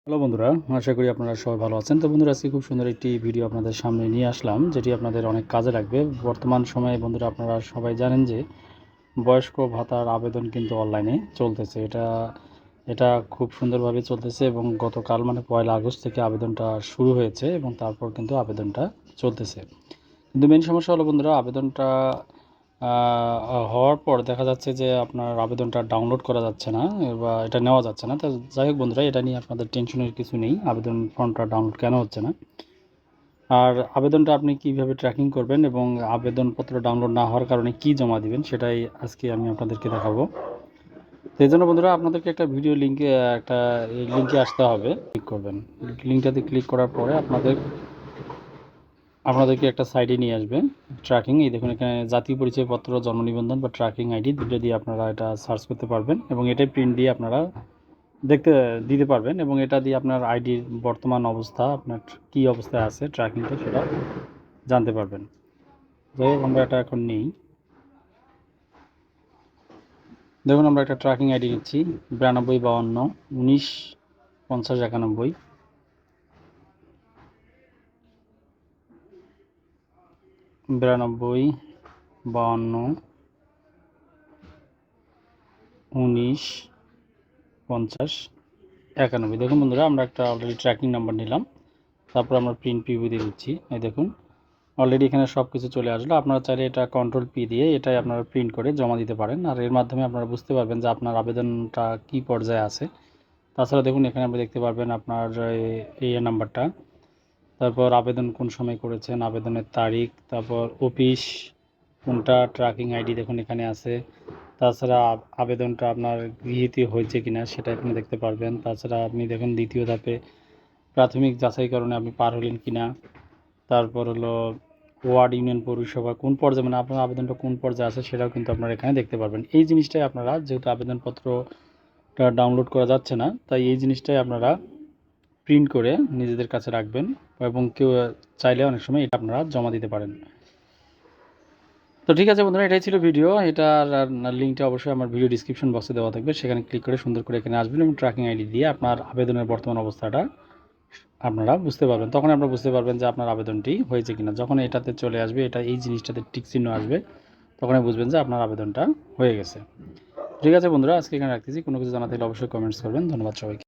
Hello বন্ধুরা, আশা করি আপনারা সবাই ভালো আছেন। তো বন্ধুরা, আজকে খুব সুন্দর একটি ভিডিও আপনাদের সামনে নিয়ে আসলাম, যেটি আপনাদের অনেক কাজে লাগবে। বর্তমান সময়ে বন্ধুরা, আপনারা সবাই জানেন যে বয়স্ক ভাতার আবেদন কিন্তু অনলাইনে চলতেছে। এটা খুব সুন্দরভাবে চলতেছে এবং গতকাল মানে 1 আগস্ট থেকে আবেদনটা শুরু হয়েছে এবং তারপর কিন্তু আবেদনটা চলতেছে। কিন্তু মেন সমস্যা হলো বন্ধুরা, আবেদনটা হওয়ার পর দেখা যাচ্ছে যে আপনার আবেদনটা ডাউনলোড করা যাচ্ছে না বা এটা নেওয়া যাচ্ছে না। তো যাই হোক বন্ধুরা, এটা নিয়ে আপনাদের টেনশনের কিছু নেই। আবেদন ফর্মটা ডাউনলোড কেন হচ্ছে না, আর আবেদনটা আপনি কিভাবে ট্র্যাকিং করবেন এবং আবেদনপত্র ডাউনলোড না হওয়ার কারণে কি জমা দিবেন, সেটাই আজকে আমি আপনাদেরকে দেখাবো। সেই জন্য বন্ধুরা, আপনাদেরকে একটা ভিডিও লিঙ্কে আসতে হবে। ক্লিক করবেন, লিঙ্কটাতে ক্লিক করার পরে আপনাদেরকে একটা সাইটে নিয়ে আসবে। ট্র্যাকিং, এই দেখুন এখানে জাতীয় পরিচয়পত্র, জন্ম নিবন্ধন বা ট্র্যাকিং আইডি দুটো দিয়ে আপনারা এটা সার্চ করতে পারবেন এবং এটাই প্রিন্ট দিয়ে আপনারা দিতে পারবেন এবং এটা দিয়ে আপনার আইডির বর্তমান অবস্থা, আপনার কী অবস্থায় আছে ট্র্যাকিংটা, সেটা জানতে পারবেন। যাই হোক, আমরা এটা এখন নিই। দেখুন, আমরা একটা ট্র্যাকিং আইডি নিচ্ছি 9252195091। 9252195091। দেখুন বন্ধুরা, আমরা একটা অলরেডি ট্র্যাকিং নাম্বার নিলাম, তারপর আমরা প্রিন্ট প্রিভিউ দিয়ে দিচ্ছি। এই দেখুন, অলরেডি এখানে সব কিছু চলে আসলো। আপনারা চাইলে এটা কন্ট্রোল পি দিয়ে এটাই আপনারা প্রিন্ট করে জমা দিতে পারেন, আর এর মাধ্যমে আপনারা বুঝতে পারবেন যে আপনার আবেদনটা কী পর্যায়ে আছে। তাছাড়া দেখুন, এখানে আপনি দেখতে পারবেন আপনার এই নাম্বারটা, তারপর আবেদন কোন সময় করেছেন, আবেদনের তারিখ, তারপর অফিস কোনটা, ট্র্যাকিং আইডি দেখুন এখানে আছে। তাছাড়া আবেদনটা আপনার গৃহীত হয়েছে কিনা সেটা এখানে দেখতে পারবেন। তাছাড়া আপনি দেখুন দ্বিতীয় ধাপে প্রাথমিক যাচাইকরণে আপনি পার হলেন কিনা, তারপর হলো ওয়ার্ড ইউনিয়ন পৌরসভা কোন পর্যায়ে, মানে আপনার আবেদনটা কোন পর্যায়ে আছে সেটাও কিন্তু আপনারা এখানে দেখতে পারবেন। এই জিনিসটাই আপনারা, যেহেতু আবেদনপত্রটা ডাউনলোড করা যাচ্ছে না, তাই এই জিনিসটাই আপনারা প্রিন্ট করে নিজেদের কাছে রাখবেন এবং কেউ চাইলে অনেক সময় এটা আপনারা জমা দিতে পারেন। তো ঠিক আছে বন্ধুরা, এটাই ছিল ভিডিও। এটার লিঙ্কটা অবশ্যই আমার ভিডিও ডিসক্রিপশন বক্সে দেওয়া থাকবে, সেখানে ক্লিক করে সুন্দর করে এখানে আসবেন এবং ট্র্যাকিং আইডি দিয়ে আপনার আবেদনের বর্তমান অবস্থাটা আপনারা বুঝতে পারবেন। তখন আপনারা বুঝতে পারবেন যে আপনার আবেদনটি হয়েছে কিনা। যখন এটাতে চলে আসবে, এই জিনিসটাতে টিক চিহ্ন আসবে, তখনই বুঝবেন যে আপনার আবেদনটা হয়ে গেছে। ঠিক আছে বন্ধুরা, আজকে এখানে রাখতেছি। কোনো কিছু জানাতে হলে অবশ্যই কমেন্টস করবেন। ধন্যবাদ সবাইকে।